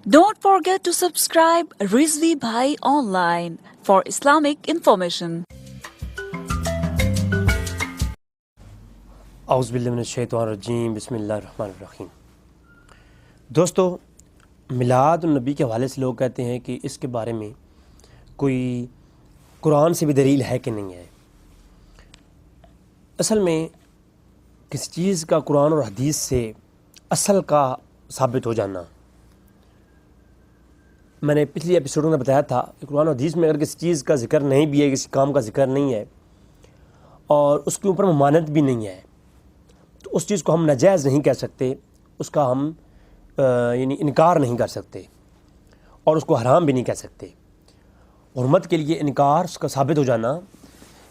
Don't forget to subscribe Rizvi Bhai Online for Islamic information. اعوذ باللہ من الشیطان الرجیم بسم اللہ الرحمن الرحیم۔ دوستو، میلاد النبی کے حوالے سے لوگ کہتے ہیں کہ اس کے بارے میں کوئی قرآن سے بھی دلیل ہے کہ نہیں ہے۔ اصل میں کسی چیز کا قرآن اور حدیث سے اصل کا ثابت ہو جانا، میں نے پچھلی ایپیسوڈوں میں بتایا تھا کہ قرآن و حدیث میں اگر کسی چیز کا ذکر نہیں بھی ہے، کسی کام کا ذکر نہیں ہے اور اس کے اوپر ممانعت بھی نہیں ہے، تو اس چیز کو ہم ناجائز نہیں کہہ سکتے، اس کا ہم یعنی انکار نہیں کر سکتے اور اس کو حرام بھی نہیں کہہ سکتے۔ حرمت کے لیے انکار اس کا ثابت ہو جانا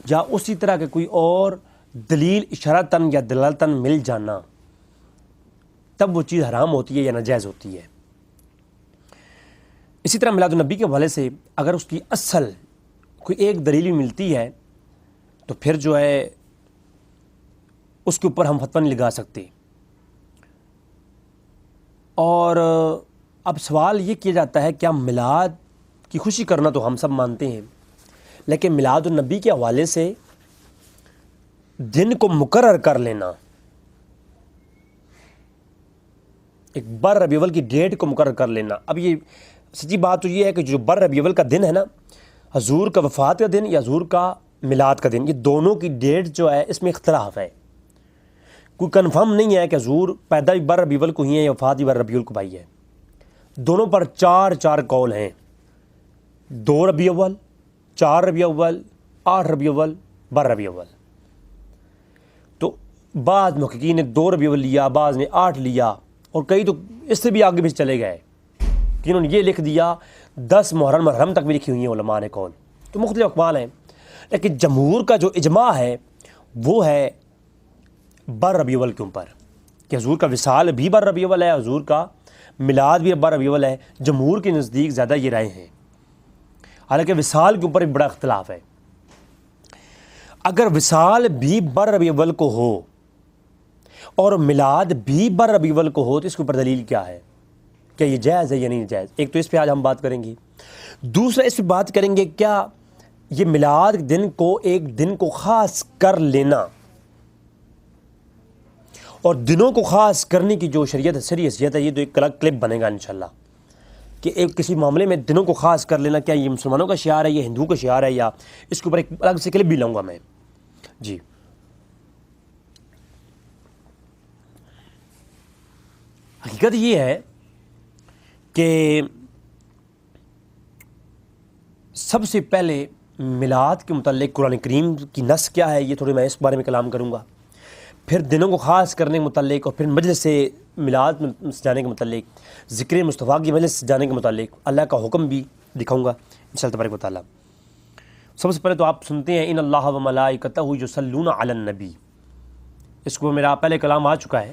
یا اسی طرح کے کوئی اور دلیل اشارتاً یا دلالتاً مل جانا، تب وہ چیز حرام ہوتی ہے یا ناجائز ہوتی ہے۔ اسی طرح میلاد النبی کے حوالے سے اگر اس کی اصل کوئی ایک دلیل بھی ملتی ہے تو پھر جو ہے اس کے اوپر ہم فتویٰ نہیں لگا سکتے۔ اور اب سوال یہ کیا جاتا ہے کیا میلاد کی خوشی کرنا تو ہم سب مانتے ہیں، لیکن میلاد النبی کے حوالے سے دن کو مقرر کر لینا، ایک بر ربیع الاول کی ڈیٹ کو مقرر کر لینا، اب یہ سچی بات تو یہ ہے کہ جو بر ربیع الاول کا دن ہے نا، حضور کا وفات کا دن یا حضور کا میلاد کا دن، یہ دونوں کی ڈیٹ جو ہے اس میں اختلاف ہے۔ کوئی کنفرم نہیں ہے کہ حضور پیدا بھی بر ربیع الاول کو ہی ہیں یا وفات بھی بر ربیع الاول کو پائی ہے۔ دونوں پر چار قول ہیں، 2 ربیع الاول، 4 ربیع الاول، 8 ربیع الاول، بر ربیع الاول۔ تو بعض محققین نے 2 ربیع الاول لیا، بعض نے 8 لیا، اور کئی تو اس سے بھی آگے بھی چلے گئے کہ انہوں نے یہ لکھ دیا 10 محرم تک بھی لکھی ہوئی ہیں علماء نے قول۔ تو مختلف اقوال ہیں، لیکن جمہور کا جو اجماع ہے وہ ہے بر ربیع الاول کے اوپر کہ حضور کا وصال بھی بر ربیع الاول ہے، حضور کا میلاد بھی بر ربیع الاول ہے۔ جمہور کے نزدیک زیادہ یہ رائے ہیں، حالانکہ وصال کے اوپر ایک بڑا اختلاف ہے۔ اگر وصال بھی بر ربیع الاول کو ہو اور میلاد بھی بر ربیع الاول کو ہو تو اس کے اوپر دلیل کیا ہے، کیا یہ جائز ہے یا نہیں جائز؟ ایک تو اس پہ آج ہم بات کریں گے، دوسرا اس پہ بات کریں گے کیا یہ میلاد دن کو ایک دن کو خاص کر لینا اور دنوں کو خاص کرنے کی جو شریعت ہے، یہ تو ایک الگ کلپ بنے گا انشاءاللہ کہ ایک کسی معاملے میں دنوں کو خاص کر لینا کیا یہ مسلمانوں کا شعار ہے، یہ ہندوؤں کا شعار ہے، یا اس کے اوپر ایک الگ سے کلپ بھی لاؤں گا میں۔ جی، حقیقت یہ ہے کہ سب سے پہلے میلاد کے متعلق قرآن کریم کی نص کیا ہے، یہ تھوڑے میں اس بارے میں کلام کروں گا، پھر دنوں کو خاص کرنے کے متعلق، اور پھر مجلس سے میلاد میں سجانے کے متعلق، ذکر مصطفیٰ کی مجلس سجانے کے متعلق اللہ کا حکم بھی دکھاؤں گا انشاءاللہ تبارک و تعالیٰ۔ سب سے پہلے تو آپ سنتے ہیں ان اللہ و ملائکتہ یصلون علی النبی، اس کو میرا پہلے کلام آ چکا ہے۔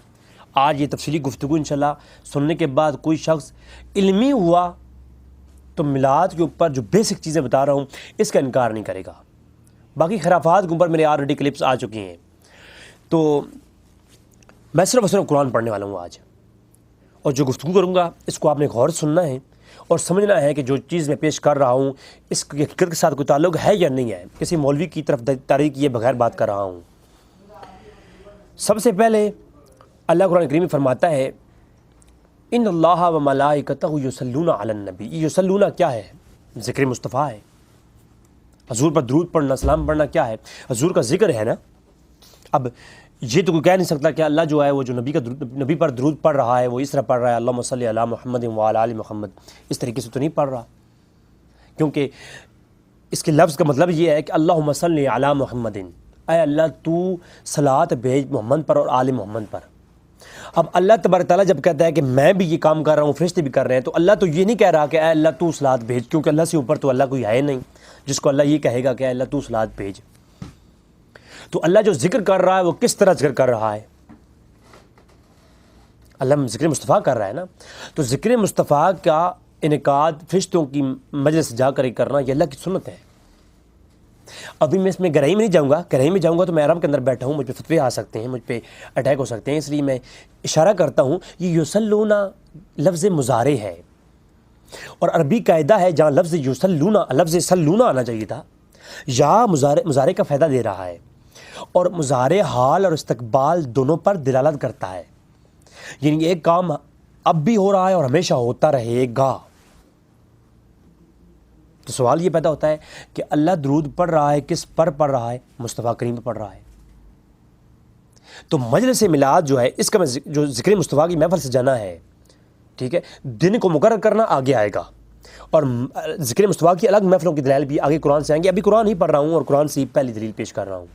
آج یہ تفصیلی گفتگو انشاءاللہ سننے کے بعد کوئی شخص علمی ہوا تو میلاد کے اوپر جو بیسک چیزیں بتا رہا ہوں اس کا انکار نہیں کرے گا۔ باقی خرافات کے اوپر میرے آلریڈی کلپس آ چکی ہیں، تو میں صرف اور صرف قرآن پڑھنے والا ہوں آج، اور جو گفتگو کروں گا اس کو آپ نے غور سننا ہے اور سمجھنا ہے کہ جو چیز میں پیش کر رہا ہوں اس کی حقیقت کے ساتھ کوئی تعلق ہے یا نہیں ہے، کسی مولوی کی طرف تاریخ کیے بغیر بات کر رہا ہوں۔ سب سے پہلے اللہ قرآن کریم میں فرماتا ہے ان اللہ و ملائکتہ یصلون علی النبی، یہ یصلون کیا ہے؟ ذکر مصطفیٰ ہے، حضور پر درود پڑھنا، سلام پڑھنا کیا ہے؟ حضور کا ذکر ہے نا۔ اب یہ تو کوئی کہہ نہیں سکتا کہ اللہ جو ہے وہ جو نبی پر درود پڑھ رہا ہے وہ اس طرح پڑھ رہا ہے اللہم صلی علی محمد وعلی آل محمد، اس طریقے سے تو نہیں پڑھ رہا، کیونکہ اس کے لفظ کا مطلب یہ ہے کہ اللہم صلی علی محمد، اے اللہ تو صلاۃ بھیج محمد پر اور آل محمد پر۔ اب اللہ تبارک تعالیٰ جب کہتا ہے کہ میں بھی یہ کام کر رہا ہوں، فرشتے بھی کر رہے ہیں، تو اللہ تو یہ نہیں کہہ رہا کہ اے اللہ تو صلاۃ بھیج، کیونکہ اللہ سے اوپر تو اللہ کوئی ہے نہیں جس کو اللہ یہ کہے گا کہ اے اللہ تو صلاۃ بھیج۔ تو اللہ جو ذکر کر رہا ہے وہ کس طرح ذکر کر رہا ہے؟ اللہ ذکر مصطفیٰ کر رہا ہے نا، تو ذکر مصطفیٰ کا انعقاد فرشتوں کی مجلس جا کر کرنا یہ اللہ کی سنت ہے۔ ابھی میں اس میں گہرائی میں نہیں جاؤں گا، گہرائی میں جاؤں گا تو میں عرب کے اندر بیٹھا ہوں، مجھ پہ فتوے آ سکتے ہیں، مجھ پہ اٹیک ہو سکتے ہیں، اس لیے میں اشارہ کرتا ہوں یہ یصلون لفظ مضارع ہے، اور عربی قاعدہ ہے جہاں لفظ یسلون لفظ سلون آنا چاہیے تھا، یہاں مضارع کا فائدہ دے رہا ہے، اور مضارع حال اور استقبال دونوں پر دلالت کرتا ہے، یعنی ایک کام اب بھی ہو رہا ہے اور ہمیشہ ہوتا رہے گا۔ تو سوال یہ پیدا ہوتا ہے کہ اللہ درود پڑھ رہا ہے، کس پر پڑھ رہا ہے؟ مصطفیٰ کریم پر پڑھ رہا ہے۔ تو مجلس میلاد جو ہے، اس کا میں جو ذکر مصطفیٰ کی محفل سے جانا ہے، ٹھیک ہے، دن کو مقرر کرنا آگے آئے گا، اور ذکر مصطفیٰ کی الگ محفلوں کی دلائل بھی آگے قرآن سے آئیں گے۔ ابھی قرآن ہی پڑھ رہا ہوں اور قرآن سے پہلی دلیل پیش کر رہا ہوں۔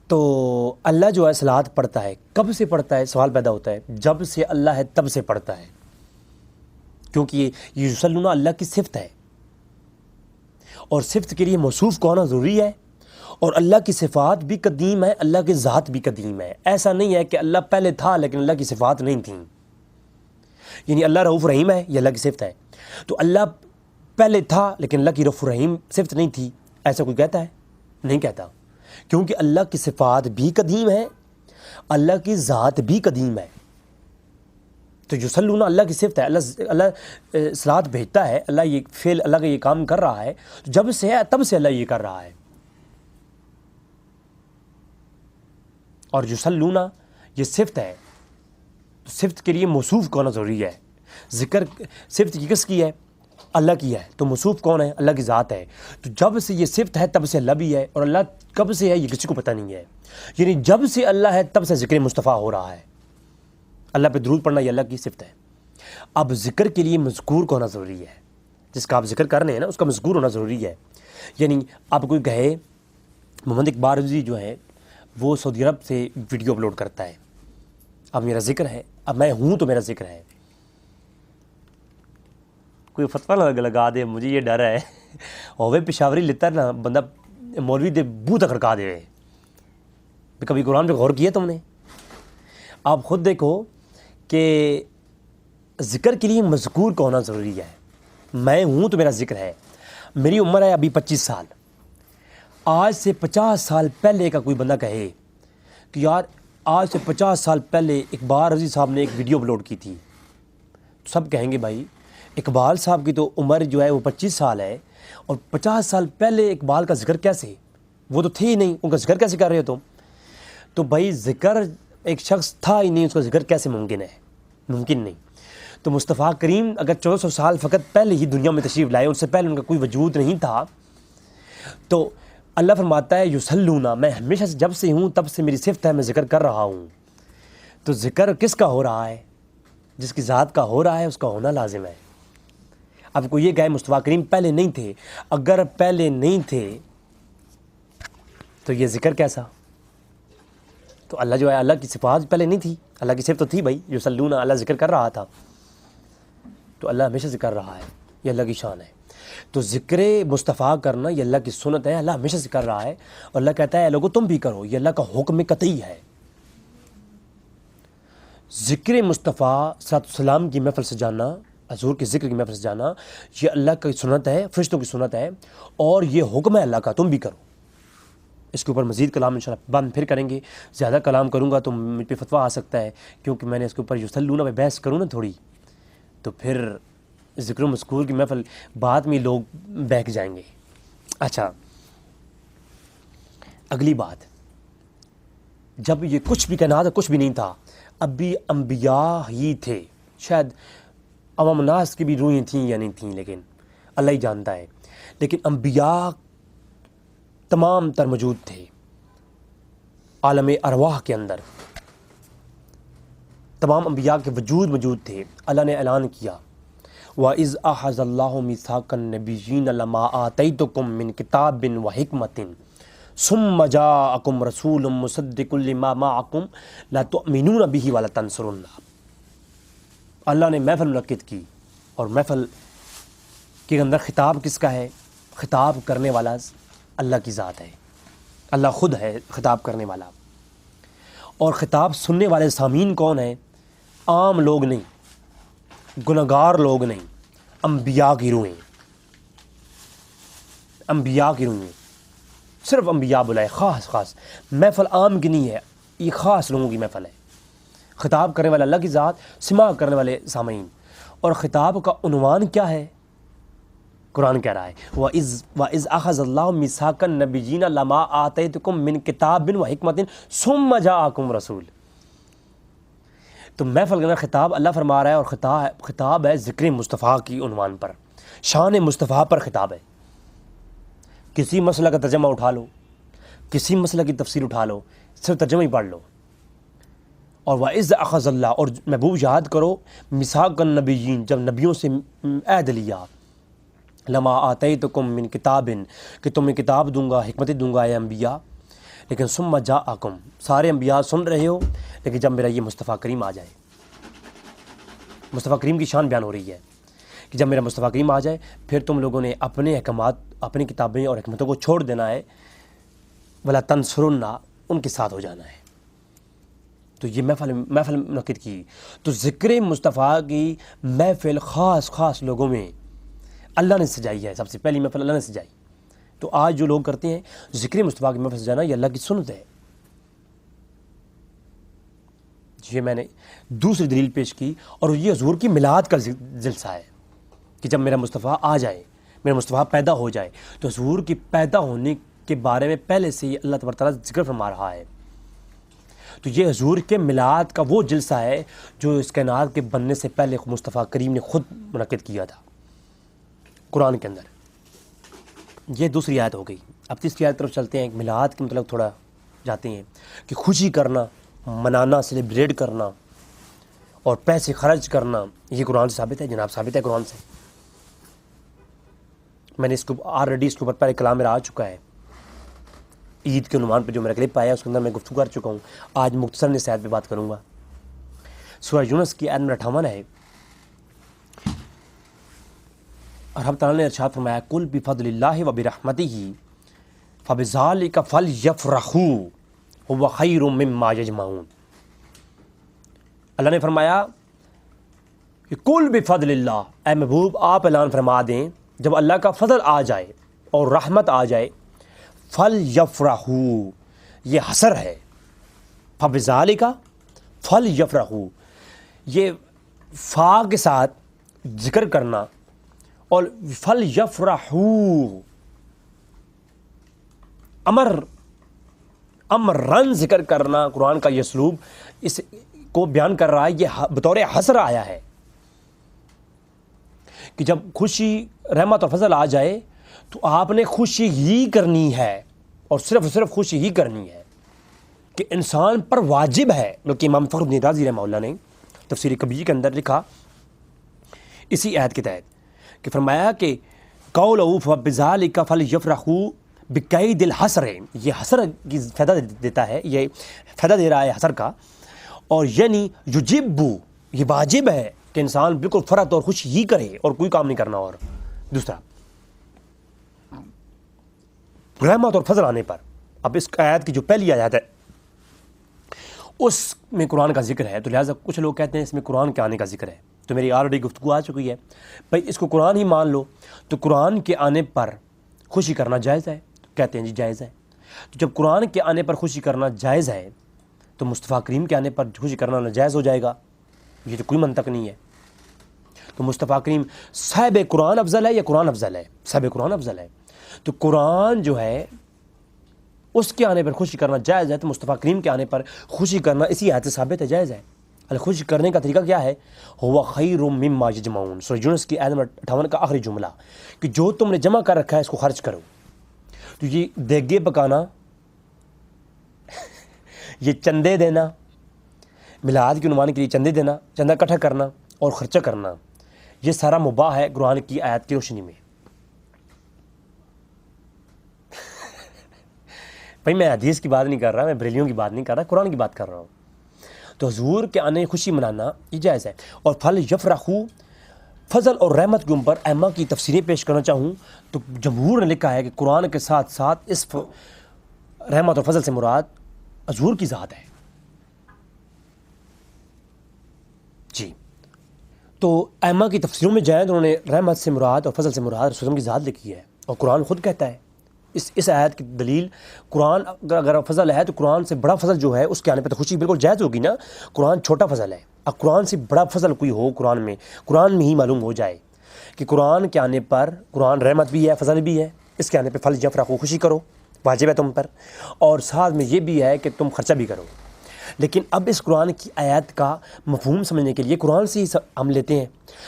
تو اللہ جو ہے صلوات پڑھتا ہے، کب سے پڑھتا ہے؟ سوال پیدا ہوتا ہے، جب سے اللہ ہے تب سے پڑھتا ہے، کیونکہ یہ یصلون اللہ کی صفت ہے، اور صفت کے لیے موصوف کو ہونا ضروری ہے، اور اللہ کی صفات بھی قدیم ہے، اللہ کی ذات بھی قدیم ہے۔ ایسا نہیں ہے کہ اللہ پہلے تھا لیکن اللہ کی صفات نہیں تھیں، یعنی اللہ رؤوف رحیم ہے، یہ اللہ کی صفت ہے۔ تو اللہ پہلے تھا لیکن اللہ کی رؤوف رحیم صفت نہیں تھی، ایسا کوئی کہتا ہے؟ نہیں کہتا، کیونکہ اللہ کی صفات بھی قدیم ہے، اللہ کی ذات بھی قدیم ہے۔ تو یصلون اللہ کی صفت ہے، اللہ صلوات بھیجتا ہے، اللہ یہ فعل، اللہ کا یہ کام کر رہا ہے، جب سے ہے تب سے اللہ یہ کر رہا ہے۔ اور یصلون یہ صفت ہے، تو صفت کے لیے موصوف کو ہونا ضروری ہے۔ ذکر صفت کی کس کی ہے؟ اللہ کی ہے، تو موصوف کون ہے؟ اللہ کی ذات ہے۔ تو جب سے یہ صفت ہے تب سے اللہ بھی ہے، اور اللہ کب سے ہے یہ کسی کو پتہ نہیں ہے، یعنی جب سے اللہ ہے تب سے ذکر مصطفیٰ ہو رہا ہے۔ اللہ پہ درود پڑھنا یہ اللہ کی صفت ہے۔ اب ذکر کے لیے مذکور کو ہونا ضروری ہے، جس کا آپ ذکر کر رہے ہیں نا اس کا مذکور ہونا ضروری ہے۔ یعنی آپ کوئی کہے محمد اقبال رضوی جو ہے وہ سعودی عرب سے ویڈیو اپلوڈ کرتا ہے، اب میرا ذکر ہے، اب میں ہوں تو میرا ذکر ہے، کوئی فتویٰ نہ لگا دے، مجھے یہ ڈر ہے ہوئے پشاوری لتر نا بندہ مولوی دے بو تک کھڑکا دے۔ کبھی قرآن پہ غور کیا تم نے؟ آپ خود دیکھو کہ ذکر کے لیے مذکور کا ہونا ضروری ہے۔ میں ہوں تو میرا ذکر ہے، میری عمر ہے ابھی 25 سال، آج سے 50 سال پہلے کا کوئی بندہ کہے کہ یار آج سے 50 سال پہلے اقبال رضوی صاحب نے ایک ویڈیو اپلوڈ کی تھی، تو سب کہیں گے بھائی اقبال صاحب کی تو عمر جو ہے وہ 25 سال ہے، اور 50 سال پہلے اقبال کا ذکر کیسے؟ وہ تو تھے ہی نہیں، ان کا ذکر کیسے کر رہے ہو تم؟ تو بھائی ذکر ایک شخص تھا ہی نہیں، اس کا ذکر کیسے ممکن ہے؟ ممکن نہیں۔ تو مصطفیٰ کریم اگر 1400 سال فقط پہلے ہی دنیا میں تشریف لائے، ان سے پہلے ان کا کوئی وجود نہیں تھا، تو اللہ فرماتا ہے یصلون، میں ہمیشہ سے جب سے ہوں تب سے میری صفت ہے، میں ذکر کر رہا ہوں۔ تو ذکر کس کا ہو رہا ہے؟ جس کی ذات کا ہو رہا ہے اس کا ہونا لازم ہے۔ اب کوئی یہ کہے مصطفیٰ کریم پہلے نہیں تھے، اگر پہلے نہیں تھے تو یہ ذکر کیسا؟ تو اللہ جو ہے اللہ کی صفات پہلے نہیں تھی، اللہ کی صفت تو تھی بھائی، یصلون اللہ ذکر کر رہا تھا، تو اللہ ہمیشہ سے کر رہا ہے، یہ اللہ کی شان ہے۔ تو ذکر مصطفیٰ کرنا یہ اللہ کی سنت ہے، اللہ ہمیشہ سے کر رہا ہے، اور اللہ کہتا ہے لوگو تم بھی کرو، یہ اللہ کا حکم قطعی ہے۔ ذکر مصطفیٰ صلی اللہ علیہ وسلم کی محفل سے جانا، حضور کے ذکر کی محفل سے جانا، یہ اللہ کی سنت ہے، فرشتوں کی سنت ہے، اور یہ حکم ہے اللہ کا، تم بھی کرو۔ اس کے اوپر مزید کلام انشاءاللہ بعد میں پھر کریں گے، زیادہ کلام کروں گا تو مجھ پہ فتویٰ آ سکتا ہے، کیونکہ میں نے اس کے اوپر یصلون پہ بحث کروں نا تھوڑی، تو پھر ذکر و مذکور کی محفل بعد میں لوگ بہک جائیں گے۔ اچھا، اگلی بات، جب یہ کچھ بھی کہنا تھا، کچھ بھی نہیں تھا، اب بھی انبیاء ہی تھے، شاید عوام الناس کی بھی روحیں تھیں یا نہیں تھیں، لیکن اللہ ہی جانتا ہے، لیکن انبیاء تمام تر موجود تھے عالم ارواح کے اندر، تمام انبیاء کے وجود موجود تھے۔ اللہ نے اعلان کیا وَإِذْ أَخَذَ اللَّهُ مِيثَاقَ النَّبِيِّينَ لَمَا آتَيْتُكُم مِّن كِتَابٍ وَحِكْمَةٍ ثُمَّ جَاءَكُمْ رَسُولٌ مُّصَدِّقٌ لِّمَا مَعَكُمْ لَتُؤْمِنُونَ بِهِ وَلَتَنصُرُنَّهُ۔ اللہ نے محفل منعقد کی، اور محفل کے اندر خطاب کس کا ہے؟ خطاب کرنے والا اللہ کی ذات ہے، اللہ خود ہے خطاب کرنے والا، اور خطاب سننے والے سامعین کون ہیں؟ عام لوگ نہیں، گنہگار لوگ نہیں، انبیاء کی روحیں، انبیاء کی روحیں، صرف انبیاء بلائے، خاص محفل عام کی نہیں ہے، یہ خاص لوگوں کی محفل ہے۔ خطاب کرنے والا اللہ کی ذات، سماع کرنے والے سامعین. اور خطاب کا عنوان کیا ہے؟ قرآن کہہ رہا ہے وَإِذْ أَخَذَ اللَّهُ مِيثَاقَ النَّبِيِّينَ لَمَا آتَيْتُكُم مِّن كِتَابٍ وَحِكْمَةٍ ثُمَّ جَاءَكُمْ رَسُولٌ. تو محفل کے اندر خطاب اللہ فرما رہا ہے، اور خطاب ہے ذکر مصطفیٰ کی عنوان پر، شان مصطفیٰ پر خطاب ہے. کسی مسئلہ کا ترجمہ اٹھا لو، کسی مسئلہ کی تفسیر اٹھا لو، صرف ترجمہ ہی پڑھ لو. اور وَإِذْ أَخَذَ اللَّهُ، اور محبوب یاد کرو، مِيثَاقَ النَّبِيِّينَ، جب نبیوں سے عہد لیا، لما آتیتکم من کتاب، کہ تمہیں کتاب دوں گا، حکمت دوں گا اے انبیاء. لیکن ثم جاءکم، سارے انبیاء سن رہے ہو، لیکن جب میرا یہ مصطفیٰ کریم آ جائے، مصطفیٰ کریم کی شان بیان ہو رہی ہے کہ جب میرا مصطفیٰ کریم آ جائے پھر تم لوگوں نے اپنے احکامات، اپنی کتابیں اور حکمتوں کو چھوڑ دینا ہے، ولا تنصرن، ان کے ساتھ ہو جانا ہے. تو یہ محفل منعقد کی. تو ذکر مصطفیٰ کی محفل خاص لوگوں میں اللہ نے سجائی ہے. سب سے پہلی محفل اللہ نے سجائی. تو آج جو لوگ کرتے ہیں ذکر مصطفیٰ کی محفل سجانا، یہ اللہ کی سنت ہے. یہ میں نے دوسری دلیل پیش کی، اور یہ حضور کی میلاد کا جلسہ ہے کہ جب میرا مصطفیٰ آ جائے، میرا مصطفیٰ پیدا ہو جائے، تو حضور کی پیدا ہونے کے بارے میں پہلے سے ہی اللہ تبارک تعالیٰ ذکر فرما رہا ہے. تو یہ حضور کے میلاد کا وہ جلسہ ہے جو اس کائنات کے بننے سے پہلے مصطفیٰ کریم نے خود منعقد کیا تھا قرآن کے اندر. یہ دوسری آیت ہو گئی. اب تیسری آیت طرف چلتے ہیں. میلاد کے مطلب تھوڑا جاتے ہیں کہ خوشی کرنا، منانا، سیلیبریٹ کرنا اور پیسے خرچ کرنا، یہ قرآن سے ثابت ہے جناب، ثابت ہے قرآن سے. میں نے اس کو آلریڈی اس کے اوپر پہلے کلام میرا آ چکا ہے. عید کے عنوان پہ جو میرا کلپ آیا اس کے اندر میں گفتگو کر چکا ہوں. آج مختصر اس آیت پہ بات کروں گا. سورہ یونس کی آیت نمبر 58 ہے، اور رب تعالیٰ نے ارشاد فرمایا قل بفضل اللہ وبرحمتہ فبذلک فلیفرحوا هو خیر مما یجمعون. اللہ نے فرمایا کہ قل بفضل اللہ، اے محبوب آپ اعلان فرما دیں جب اللہ کا فضل آ جائے اور رحمت آ جائے، فلیفرحوا، یہ حسر ہے، فبذلک فلیفرحوا، یہ فا کے ساتھ ذکر کرنا، اور فلیفرحوا امرن ذکر کرنا. قرآن کا یہ اسلوب اس کو بیان کر رہا ہے، یہ بطور حسر آیا ہے کہ جب خوشی، رحمت اور فضل آ جائے تو آپ نے خوشی ہی کرنی ہے، اور صرف خوشی ہی کرنی ہے کہ انسان پر واجب ہے. بلکہ امام فخر الدین رازی رحمہ اللہ نے تفسیر کبیر کے اندر لکھا اسی آیت کے تحت کہ فرمایا کہ قولہ فبذلک فلیفرحوا بقید الحسر، یہ حسر کی فائدہ دیتا ہے، یہ فائدہ دے رہا ہے حسر کا. اور یعنی یجب، یہ واجب ہے کہ انسان بالکل فرحت اور خوشی ہی کرے اور کوئی کام نہیں کرنا. اور دوسرا رحمت اور فضل آنے پر، اب اس آیت کی جو پہلی آیت ہے اس میں قرآن کا ذکر ہے، تو لہٰذا کچھ لوگ کہتے ہیں اس میں قرآن کے آنے کا ذکر ہے. تو میری آلریڈی گفتگو آ چکی ہے بھائی اس کو قرآن ہی مان لو، تو قرآن کے آنے پر خوشی کرنا جائز ہے. کہتے ہیں جی جائز ہے. تو جب قرآن کے آنے پر خوشی کرنا جائز ہے تو مصطفیٰ کریم کے آنے پر خوشی کرنا ناجائز ہو جائے گا؟ یہ تو کوئی منطق نہیں ہے. تو مصطفیٰ کریم صاحب قرآن افضل ہے یا قرآن افضل ہے؟ صاحب قرآن افضل ہے. تو قرآن جو ہے اس کے آنے پر خوشی کرنا جائز ہے، تو مصطفیٰ کریم کے آنے پر خوشی کرنا اسی آیت سے ثابت ہے، جائز ہے. خوشی کرنے کا طریقہ کیا ہے؟ ہوا خیر مما یجمعون، سورہ یونس کی آیت نمبر 58 کا آخری جملہ کہ جو تم نے جمع کر رکھا ہے اس کو خرچ کرو. تو یہ دیگے پکانا، یہ چندے دینا، میلاد کے عنوان کے لیے چندے دینا، چندہ اکٹھا کرنا اور خرچہ کرنا، یہ سارا مباح ہے قرآن کی آیت کی روشنی میں. بھائی میں حدیث کی بات نہیں کر رہا، میں بریلیوں کی بات نہیں کر رہا، قرآن کی بات کر رہا ہوں. تو حضور کے آنے خوشی منانا یہ جائز ہے. اور فلیفرحوا، فضل اور رحمت کے اوپر ائمہ کی تفسیریں پیش کرنا چاہوں تو جمہور نے لکھا ہے کہ قرآن کے ساتھ ساتھ اس رحمت اور فضل سے مراد حضور کی ذات ہے. جی تو ائمہ کی تفسیروں میں جائیں تو انہوں نے رحمت سے مراد اور فضل سے مراد رسول اللہ کی ذات لکھی ہے، اور قرآن خود کہتا ہے اس آیت کی دلیل قرآن اگر فضل ہے تو قرآن سے بڑا فضل جو ہے اس کے آنے پہ تو خوشی بالکل جائز ہوگی نا. قرآن چھوٹا فضل ہے. اب قرآن سے بڑا فضل کوئی ہو قرآن میں ہی معلوم ہو جائے کہ قرآن کے آنے پر قرآن رحمت بھی ہے فضل بھی ہے. اس کے آنے پہ پھل جفرا کو خوشی کرو واجب ہے تم پر, اور ساتھ میں یہ بھی ہے کہ تم خرچہ بھی کرو. لیکن اب اس قرآن کی آیت کا مفہوم سمجھنے کے لیے قرآن سے ہی ہم لیتے ہیں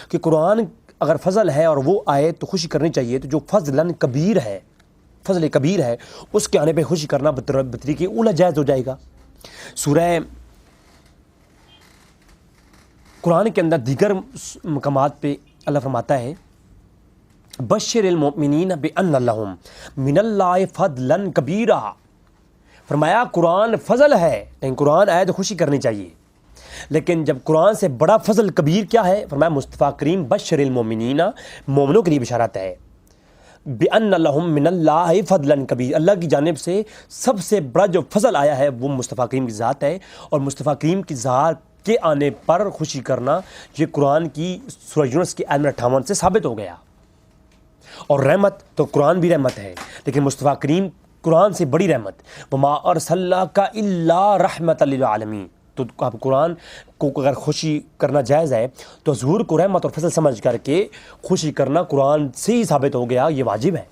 کہ قرآن اگر فضل ہے اور وہ آئے تو خوشی کرنی چاہیے. تو جو فضل کبیر ہے اس کے آنے پہ خوشی کرنا بطریق اولا جائز ہو جائے گا. سورہ قرآن کے اندر دیگر مقامات پہ اللہ فرماتا ہے بشر المؤمنین بان لہم من اللہ فضلا کبیرا. فرمایا قرآن فضل ہے لیکن قرآن آئے تو خوشی کرنی چاہیے. لیکن جب قرآن سے بڑا فضل کبیر کیا ہے, فرمایا مصطفیٰ کریم بشر المؤمنین, مومنوں کے لیے بشارت ہے, بِأَنَّ لَهُم مِّنَ اللَّهِ فَضْلًا کبیر, اللہ کی جانب سے سب سے بڑا جو فضل آیا ہے وہ مصطفیٰ کریم کی ذات ہے. اور مصطفیٰ کریم کی ذات کے آنے پر خوشی کرنا یہ قرآن کی سورہ یونس کی آیت نمبر 58 سے ثابت ہو گیا. اور رحمت تو قرآن بھی رحمت ہے, لیکن مصطفیٰ کریم قرآن سے بڑی رحمت. وَمَا أَرْسَلْنَاكَ إِلَّا رَحْمَةً لِلْعَالَمِينَ. تو آپ قرآن کو اگر خوشی کرنا جائز ہے تو حضور کو رحمت اور فضل سمجھ کر کے خوشی کرنا قرآن سے ہی ثابت ہو گیا, یہ واجب ہے.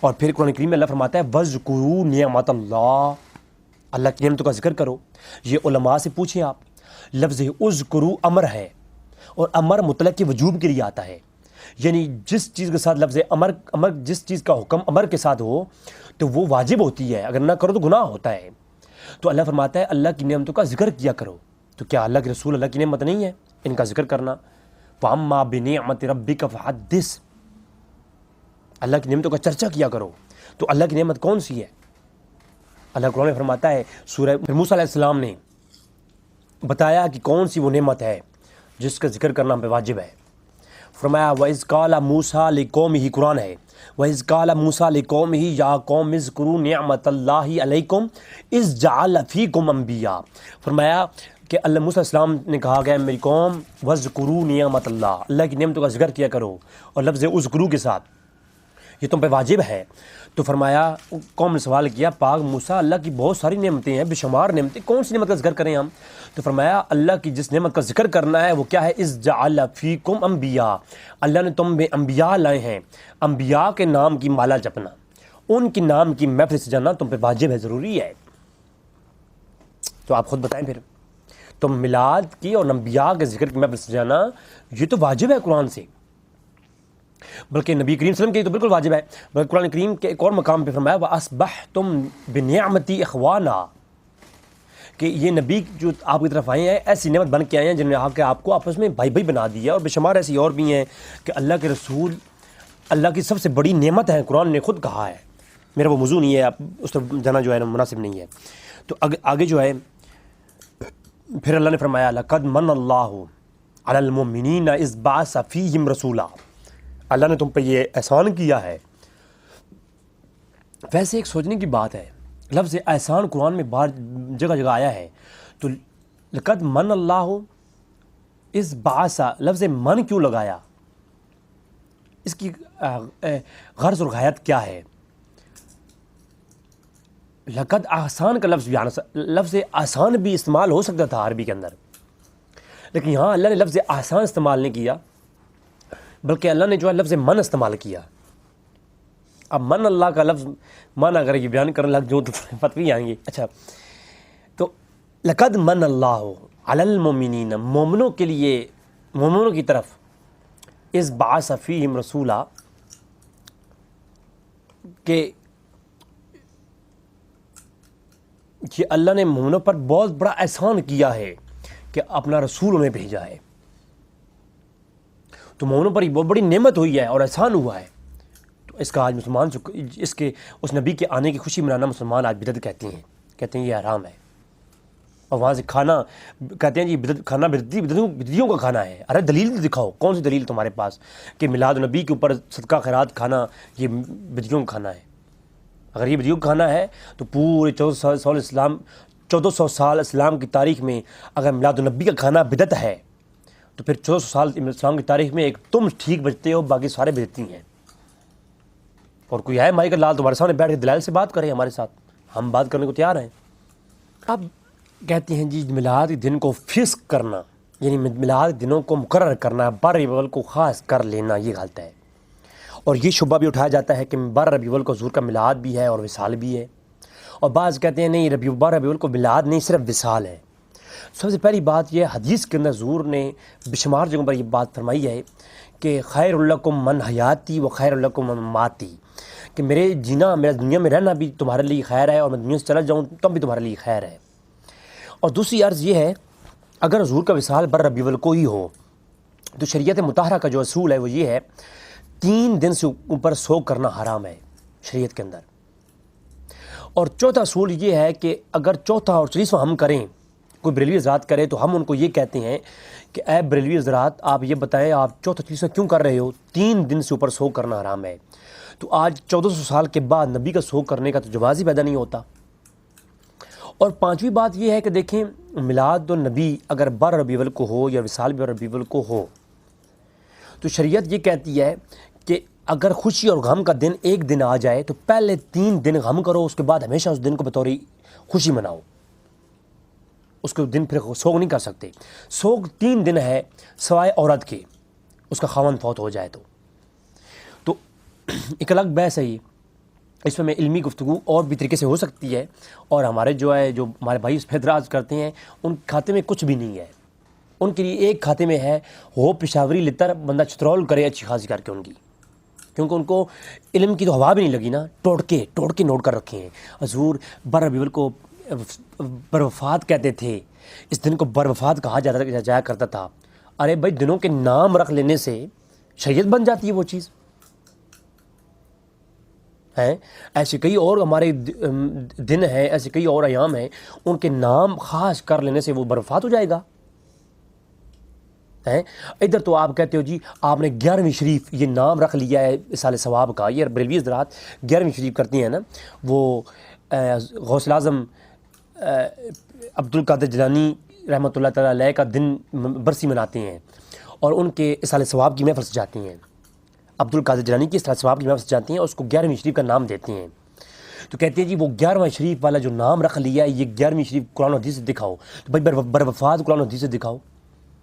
اور پھر قرآن کریم میں اللہ فرماتا ہے وَاذْكُرُوا نِعْمَةَ اللَّهِ, اللہ کی نعمتوں کا ذکر کرو. یہ علماء سے پوچھیں آپ, لفظ اذکروا امر ہے اور امر مطلق کے وجوب کے لیے آتا ہے. یعنی جس چیز کے ساتھ لفظ امر جس چیز کا حکم امر کے ساتھ ہو تو وہ واجب ہوتی ہے, اگر نہ کرو تو گناہ ہوتا ہے. تو اللہ فرماتا ہے اللہ کی نعمتوں کا ذکر کیا کرو. تو کیا اللہ کے رسول اللہ کی نعمت نہیں ہے ان کا ذکر کرنا؟ وَأَمَّا بِنِعْمَةِ رَبِّكَ فَحَدِّثْ, اللہ کی نعمتوں کا چرچا کیا کرو. تو اللہ کی نعمت کون سی ہے؟ اللہ قرآن میں فرماتا ہے سورہ موسیٰ علیہ السلام نے بتایا کہ کون سی وہ نعمت ہے جس کا ذکر کرنا ہم پہ واجب ہے. فرمایا وَإِذْ قَالَ مُوسَىٰ لِقَوْمِهِ, قرآن ہے وَإِذْ قَالَ مُوسَىٰ لِقَوْمِهِ يَا قَوْمِ اذْكُرُوا نِعْمَةَ اللَّهِ عَلَيْكُمْ إِذْ جَعَلَ فِيكُمْ أَنْبِيَاءَ. فرمایا کہ اللہ موسیٰ علیہ السلام نے کہا کہ میری قوم وَاذْكُرُوا نِعْمَةَ اللَّهِ, اللہ کی نعمتوں کا ذکر کیا کرو, اور لفظ اذکرو کے ساتھ یہ تم پہ واجب ہے. تو فرمایا قوم نے سوال کیا پاک موسیٰ اللہ کی بہت ساری نعمتیں ہیں, بے شمار نعمتیں, کون سی نعمت کا ذکر کریں ہم؟ تو فرمایا اللہ کی جس نعمت کا ذکر کرنا ہے وہ کیا ہے, اذ جعل فیکم انبیاء, اللہ نے تم میں انبیاء لائے ہیں. انبیاء کے نام کی مالا جپنا, ان کے نام کی محفل سجانا تم پہ واجب ہے, ضروری ہے. تو آپ خود بتائیں پھر, تم میلاد کی اور انبیاء کے ذکر کی محفل سجانا یہ تو واجب ہے قرآن سے, بلکہ نبی کریم صلی اللہ علیہ وسلم کے تو بالکل واجب ہے. بلکہ قرآن کریم کے ایک اور مقام پہ فرمایا وَأَصْبَحْتُمْ بِنِعْمَتِي إِخْوَانًا, کہ یہ نبی جو آپ کی طرف آئے ہیں ایسی نعمت بن کے آئے ہیں جنہوں نے آ کے آپ کو آپس میں بھائی بنا دیا. اور بے شمار ایسی اور بھی ہیں کہ اللہ کے رسول اللہ کی سب سے بڑی نعمت ہے, قرآن نے خود کہا ہے. میرا وہ موضوع نہیں ہے, آپ اس طرف جانا جو ہے نا مناسب نہیں ہے. تو آگے جو ہے پھر اللہ نے فرمایا لَقَدْ مَنَّ اللَّهُ عَلَى الْمُؤْمِنِينَ إِذْ بَعَثَ فِيهِمْ رَسُولًا, اللہ نے تم پہ یہ احسان کیا ہے. ویسے ایک سوچنے کی بات ہے, لفظ احسان قرآن میں بار جگہ آیا ہے, تو لقد من اللہ اس بعثا لفظ من کیوں لگایا؟ اس کی غرض اور غایت کیا ہے؟ لقد احسان کا لفظ احسان بھی استعمال ہو سکتا تھا عربی کے اندر, لیکن یہاں اللہ نے لفظ احسان استعمال نہیں کیا, بلکہ اللہ نے جو ہے لفظ من استعمال کیا. اب من اللہ کا لفظ من اگر یہ بیان کرنے لگ جو تو فتوی آئیں گے. اچھا, تو لقد من اللہ علی المؤمنین, مومنوں کے لیے, مومنوں کی طرف, اس بعث فیہم رسولا, کہ یہ اللہ نے مومنوں پر بہت بڑا احسان کیا ہے کہ اپنا رسول انہیں بھیجا ہے. تو مومنوں پر یہ بہت بڑی نعمت ہوئی ہے اور احسان ہوا ہے. تو اس کا آج مسلمان اس نبی کے آنے کی خوشی منانا مسلمان آج بدعت کہتے ہیں یہ حرام ہے. اور وہاں سے کھانا کہتے ہیں جی کھانا بدعتیوں کا کھانا ہے. ارے دلیل دکھاؤ, کون سی دلیل تمہارے پاس کہ میلاد النبی کے اوپر صدقہ خیرات کھانا یہ بدعتیوں کا کھانا ہے؟ اگر یہ بدعتیوں کا کھانا ہے تو پورے 1400 سال اسلام کی تاریخ میں اگر میلاد النبی کا کھانا بدعت ہے تو پھر 1400 سال اسلام کی تاریخ میں ایک تم ٹھیک بچتے ہو, باقی سارے بدعتی ہیں. اور کوئی ہے مائیکل لال تمہارے سامنے بیٹھ کے دلائل سے بات کرے ہمارے ساتھ، ہم بات کرنے کو تیار ہیں۔ اب کہتے ہیں جی میلاد کے دن کو فکس کرنا، یعنی میلاد دنوں کو مقرر کرنا، بر ربیع الاول کو خاص کر لینا، یہ غلط ہے۔ اور یہ شبہ بھی اٹھایا جاتا ہے کہ بر ربیع الاول کو حضور کا میلاد بھی ہے اور وصال بھی ہے، اور بعض کہتے ہیں نہیں بر ربیع الاول کو میلاد نہیں صرف وصال ہے۔ سب سے پہلی بات یہ حدیث کے اندر حضور نے بشمار جگہوں پر یہ بات فرمائی ہے کہ خیر لکم من حیاتی و خیر لکم من ماتی، کہ میرے جینا، میرا دنیا میں رہنا بھی تمہارے لیے خیر ہے، اور میں دنیا سے چلا جاؤں تب بھی تمہارے لیے خیر ہے۔ اور دوسری عرض یہ ہے اگر حضور کا وصال بر ربیع الاول کو ہی ہو تو شریعت مطہرہ کا جو اصول ہے وہ یہ ہے 3 دن سے اوپر سوگ کرنا حرام ہے شریعت کے اندر۔ اور چوتھا اصول یہ ہے کہ اگر چوتھا اور 40واں ہم کریں، کوئی بریلوی حضرات کرے، تو ہم ان کو یہ کہتے ہیں کہ اے بریلوی حضرات آپ یہ بتائیں آپ چوتھا 40واں کیوں کر رہے ہو؟ 3 دن سے اوپر سوگ کرنا حرام ہے۔ تو آج 1400 سال کے بعد نبی کا سوگ کرنے کا تو جواز ہی پیدا نہیں ہوتا۔ اور 5ویں بات یہ ہے کہ دیکھیں میلاد النبی اگر بر ربیع الاول کو ہو یا وصال بر ربیع الاول کو ہو تو شریعت یہ کہتی ہے کہ اگر خوشی اور غم کا دن ایک دن آ جائے تو پہلے 3 دن غم کرو، اس کے بعد ہمیشہ اس دن کو بطور خوشی مناؤ، اس کو دن پھر سوگ نہیں کر سکتے۔ سوگ 3 دن ہے سوائے عورت کے، اس کا خاوند فوت ہو جائے تو ایک الگ بحث ہے یہ، اس میں علمی گفتگو اور بھی طریقے سے ہو سکتی ہے، اور ہمارے جو ہمارے بھائی اس پہ اعتراض کرتے ہیں ان کھاتے میں کچھ بھی نہیں ہے، ان کے لیے ایک کھاتے میں ہے ہو پشاوری لتر بندہ چترول کرے اچھی خاصی کر کے ان کی، کیونکہ ان کو علم کی تو ہوا بھی نہیں لگی نا، توڑ کے نوٹ کر رکھے ہیں۔ حضور بر ربیع الاول کو بروفات کہتے تھے، اس دن کو بروفات کہا جایا کرتا تھا۔ ارے بھائی دنوں کے نام رکھ لینے سے شریعت بن جاتی ہے وہ چیز ہے؟ ایسے کئی اور ہمارے دن ہیں، ایسے کئی اور ایام ہیں، ان کے نام خاص کر لینے سے وہ بروفات ہو جائے گا۔ ادھر تو آپ کہتے ہو جی آپ نے 11ویں شریف یہ نام رکھ لیا ہے اصال ثواب کا، یہ بریلوی حضرات 11ویں شریف کرتی ہیں نا، وہ غوث اعظم عبد القادر جیلانی رحمۃ اللہ تعالیٰ علیہ کا دن برسی مناتے ہیں اور ان کے اصال ثواب کی محفل سجاتی ہیں، عبد القادر جیلانی کی اصال ثواب کی محفل سجاتی ہیں، اس کو 11ویں شریف کا نام دیتے ہیں۔ تو کہتے ہیں جی وہ 11واں شریف والا جو نام رکھ لیا ہے، یہ 11ویں شریف قرآن و حدیث سے دکھاؤ، تو بھائی بروفات قرآن و حدیث سے دکھاؤ،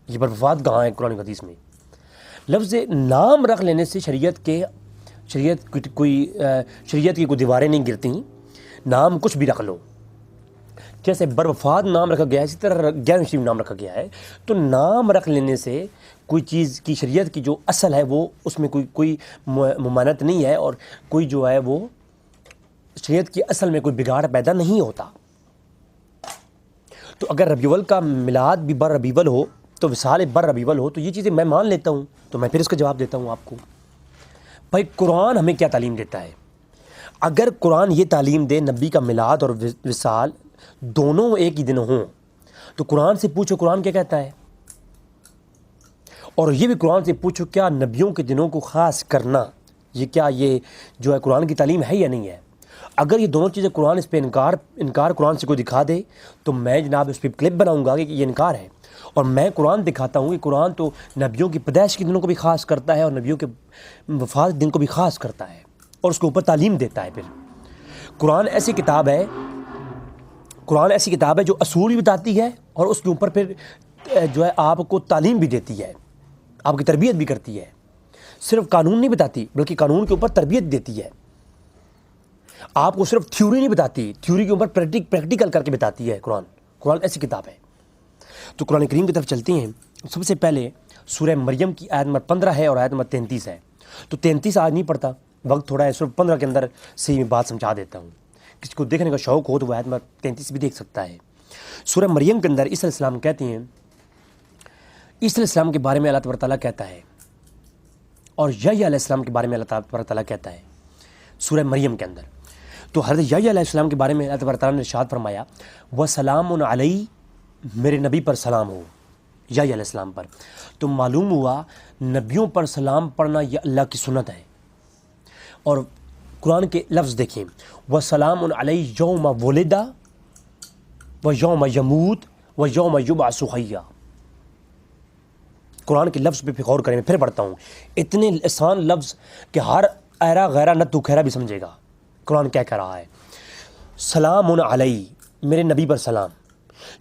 یہ بروفات کہاں ہے قرآن و حدیث میں؟ لفظ نام رکھ لینے سے شریعت کی کوئی دیواریں نہیں گرتی، نام کچھ بھی رکھ لو، جیسے بروفات نام رکھا گیا ہے اسی طرح 11ویں شریف نام رکھا گیا ہے۔ تو نام رکھ لینے سے کوئی چیز کی شریعت کی جو اصل ہے وہ اس میں کوئی ممانعت نہیں ہے، اور کوئی جو ہے وہ شریعت کی اصل میں کوئی بگاڑ پیدا نہیں ہوتا۔ تو اگر ربیع الاول کا میلاد بھی بر ربیع الاول ہو تو وصال بر ربیع الاول ہو تو یہ چیزیں میں مان لیتا ہوں، تو میں پھر اس کا جواب دیتا ہوں آپ کو۔ بھائی قرآن ہمیں کیا تعلیم دیتا ہے؟ اگر قرآن یہ تعلیم دے نبی کا میلاد اور وصال دونوں ایک ہی دن ہوں تو قرآن سے پوچھو قرآن کیا کہتا ہے، اور یہ بھی قرآن سے پوچھو کیا نبیوں کے دنوں کو خاص کرنا یہ جو ہے قرآن کی تعلیم ہے یا نہیں ہے۔ اگر یہ دونوں چیزیں قرآن اس پہ انکار قرآن سے کوئی دکھا دے تو میں جناب اس پہ کلپ بناؤں گا کہ یہ انکار ہے، اور میں قرآن دکھاتا ہوں کہ قرآن تو نبیوں کی پیدائش کے دنوں کو بھی خاص کرتا ہے اور نبیوں کے وفات دن کو بھی خاص کرتا ہے، اور اس کے اوپر تعلیم دیتا ہے۔ پھر قرآن ایسی کتاب ہے جو اصول بھی بتاتی ہے اور اس کے اوپر پھر جو ہے آپ کو تعلیم بھی دیتی ہے، آپ کی تربیت بھی کرتی ہے، صرف قانون نہیں بتاتی بلکہ قانون کے اوپر تربیت دیتی ہے، آپ کو صرف تھیوری نہیں بتاتی، تھیوری کے اوپر پریکٹیکل کر کے بتاتی ہے۔ قرآن ایسی کتاب ہے۔ تو قرآن کریم کی طرف چلتے ہیں۔ سب سے پہلے سورہ مریم کی آیت نمبر 15 ہے اور آیت نمبر 33 ہے، تو 33 آج نہیں پڑھتا، وقت تھوڑا ہے، صرف 15 کے اندر سے میں بات سمجھا دیتا ہوں، کسی کو دیکھنے کا شوق ہو تو وہ آیت نمبر 33 بھی دیکھ سکتا ہے۔ سورہ مریم کے اندر عیسیٰ علیہ السلام کہتے ہیں، عیسیٰ علیہ السلام کے بارے میں اللہ تبارک تعالیٰ کہتا ہے، اور یحییٰ علیہ السلام کے بارے میں اللہ تبارک تعالیٰ کہتا ہے سورہ مریم کے اندر۔ تو حضرت یحییٰ علیہ السلام کے بارے میں اللہ تبارک تعالیٰ نے ارشاد فرمایا وَسَلَامٌ عَلَيْهِ، میرے نبی پر سلام ہو، یحییٰ علیہ السلام پر۔ تو معلوم ہوا نبیوں پر سلام پڑھنا یہ اللہ کی سنت ہے، اور قرآن کے لفظ دیکھیں وَسَلَامٌ عَلَيْهِ يَوْمَ وُلِدَ وَيَوْمَ يَمُوتُ وَيَوْمَ يُبْعَثُ حَيًّا۔ قرآن کے لفظ پہ غور کریں، میں پھر پڑھتا ہوں، اتنے آسان لفظ کہ ہر ایرا غیرہ نہ تو خیرہ بھی سمجھے گا قرآن کیا کہہ رہا ہے. سلام علی، میرے نبی پر سلام،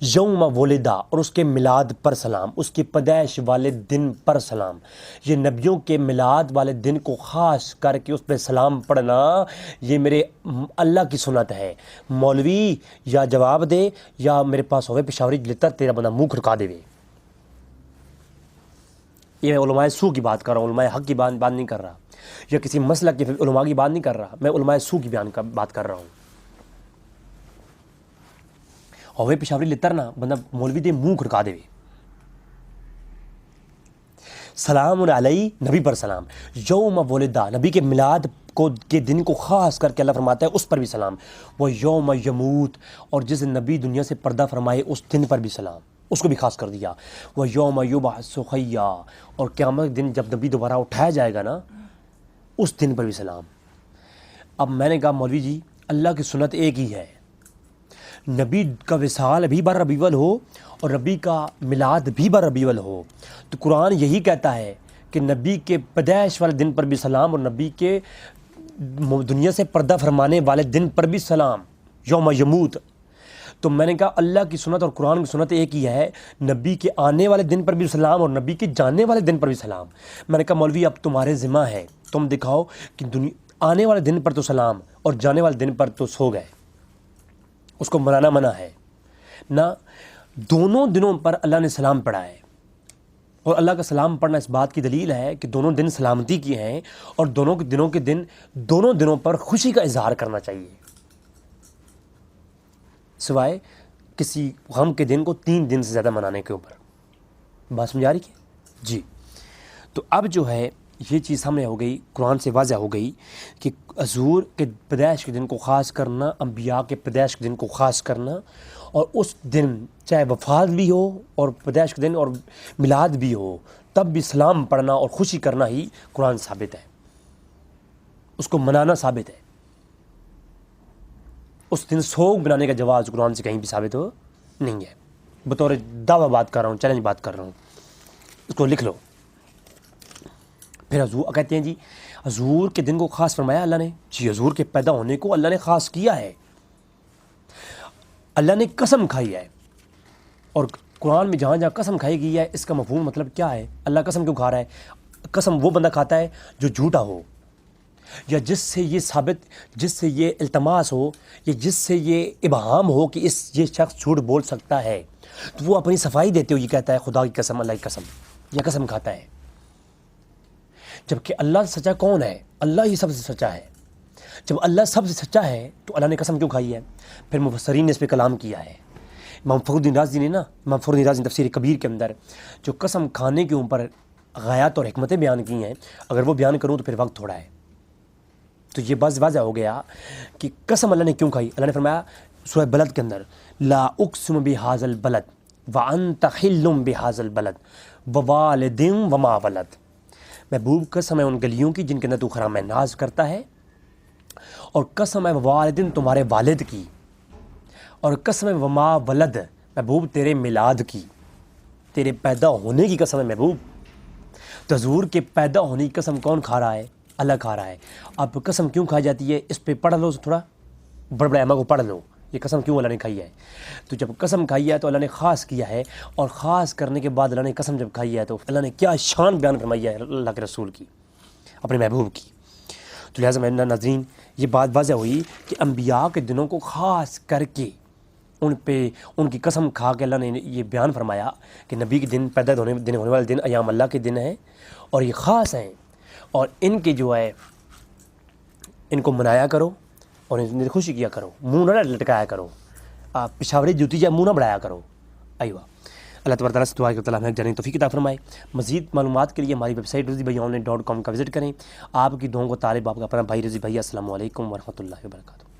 یوم ولدہ، اور اس کے میلاد پر سلام، اس کی پیدائش والے دن پر سلام. یہ نبیوں کے میلاد والے دن کو خاص کر کے اس پہ سلام پڑھنا یہ میرے اللہ کی سنت ہے. مولوی یا جواب دے یا میرے پاس ہوئے پشاوری لتر تیرا بندہ منہ کھڑکا دے. یہ میں علماء سو کی بات کر رہا ہوں، علماء حق کی بات نہیں کر رہا، یا کسی مسلک کے علماء کی بات نہیں کر رہا، میں علماء سو کی بات کر رہا ہوں. ہوئے پشاوری لتر نا بندہ مولوی دے منہ کھڑکا دے. سلام علی، نبی پر سلام، یوم ولدہ، نبی کے میلاد کے دن کو خاص کر کے اللہ فرماتا ہے اس پر بھی سلام. وہ یوم یموت، اور جس نبی دنیا سے پردہ فرمائے اس دن پر بھی سلام، اس کو بھی خاص کر دیا. وہ یوم یبعث حیا، اور قیامت کے دن جب نبی دوبارہ اٹھایا جائے گا نا اس دن پر بھی سلام. اب میں نے کہا مولوی جی اللہ کی سنت ایک ہی ہے، نبی کا وصال بھی بر ربیع الاول ہو اور نبی کا میلاد بھی بر ربیع الاول ہو، تو قرآن یہی کہتا ہے کہ نبی کے پیدائش والے دن پر بھی سلام اور نبی کے دنیا سے پردہ فرمانے والے دن پر بھی سلام، یوم یموت. تو میں نے کہا اللہ کی سنت اور قرآن کی سنت ایک ہی ہے، نبی کے آنے والے دن پر بھی سلام اور نبی کے جانے والے دن پر بھی سلام. میں نے کہا مولوی اب تمہارے ذمہ ہے، تم دکھاؤ کہ آنے والے دن پر تو سلام اور جانے والے دن پر تو سو گئے، اس کو منانا منع ہے نہ. دونوں دنوں پر اللہ نے سلام پڑھا ہے، اور اللہ کا سلام پڑھنا اس بات کی دلیل ہے کہ دونوں دن سلامتی کی ہیں اور دونوں دنوں پر خوشی کا اظہار کرنا چاہیے، سوائے کسی غم کے دن کو 3 دن سے زیادہ منانے کے اوپر. بات سمجھ آ رہی ہے جی؟ تو اب جو ہے یہ چیز سامنے ہو گئی، قرآن سے واضح ہو گئی کہ حضور کے پیدائش کے دن کو خاص کرنا، انبیاء کے پیدائش کے دن کو خاص کرنا، اور اس دن چاہے وفات بھی ہو اور پیدائش کے دن اور میلاد بھی ہو تب بھی سلام پڑھنا اور خوشی کرنا ہی قرآن ثابت ہے، اس کو منانا ثابت ہے. اس دن سوگ بنانے کا جواز قرآن سے کہیں بھی ثابت ہو نہیں ہے. بطور دعویٰ بات کر رہا ہوں، چیلنج بات کر رہا ہوں، اس کو لکھ لو. پھر حضور کہتے ہیں جی حضور کے دن کو خاص فرمایا اللہ نے، جی حضور کے پیدا ہونے کو اللہ نے خاص کیا ہے، اللہ نے قسم کھائی ہے. اور قرآن میں جہاں جہاں قسم کھائی گئی ہے اس کا مفہوم مطلب کیا ہے؟ اللہ قسم کیوں کھا رہا ہے؟ قسم وہ بندہ کھاتا ہے جو جھوٹا ہو، یا جس سے یہ التماس ہو، یا جس سے یہ ابہام ہو کہ یہ شخص جھوٹ بول سکتا ہے، تو وہ اپنی صفائی دیتے ہو یہ کہتا ہے خدا کی قسم، اللہ کی قسم، یہ قسم کھاتا ہے. جبکہ اللہ سے سچا کون ہے؟ اللہ ہی سب سے سچا ہے. جب اللہ سب سے سچا ہے تو اللہ نے قسم کیوں کھائی ہے؟ پھر مفسرین نے اس پہ کلام کیا ہے. امام فخر الدین رازی نے تفسیر کبیر کے اندر جو قسم کھانے کے اوپر غایات اور حکمتیں بیان کی ہیں، اگر وہ بیان کروں تو پھر وقت تھوڑا ہے. تو یہ بات واضح ہو گیا کہ قسم اللہ نے کیوں کھائی. اللہ نے فرمایا سورہ بلد کے اندر لا اقسم بہذا البلد وانت حل بہذا البلد ووالد وما ولد. محبوب قسم ہے ان گلیوں کی جن کے اندر تو خرام ناز کرتا ہے، اور قسم ہے والدین تمہارے والد کی، اور قسم ہے وما ولد محبوب تیرے میلاد کی، تیرے پیدا ہونے کی قسم ہے محبوب. تو حضور کے پیدا ہونے کی قسم کون کھا رہا ہے؟ اللہ کھا رہا ہے. اب قسم کیوں کھائی جاتی ہے اس پہ پڑھ لو تھوڑا، بڑے اما کو پڑھ لو یہ قسم کیوں اللہ نے کھائی ہے. تو جب قسم کھائی ہے تو اللہ نے خاص کیا ہے، اور خاص کرنے کے بعد اللہ نے قسم جب کھائی ہے تو اللہ نے کیا شان بیان فرمائی ہے اللہ کے رسول کی، اپنے محبوب کی. تو لہٰذا میرے ناظرین یہ بات واضح ہوئی کہ انبیاء کے دنوں کو خاص کر کے ان کی قسم کھا کے اللہ نے یہ بیان فرمایا کہ نبی کے دن پیدا ہونے والے دن ایام اللہ کے دن ہیں اور یہ خاص ہیں، اور ان کے جو ہے ان کو منایا کرو اور ان خوشی کیا کرو، منہ نہ لٹکایا کرو، پشاوری جوتی جائے منہ نہ بڑھایا کرو. ایوہ اللہ تبارک تعالیٰ سے دعا ہے کہ تعالیٰ ہمیں جانے توفیق عطا فرمائے. مزید معلومات کے لیے ہماری ویب سائٹ رضوی.online.com کا وزٹ کریں. آپ کی دعاؤں کو طالب آپ کا اپنا بھائی رضوی بھائی. السلام علیکم ورحمۃ اللہ وبرکاتہ.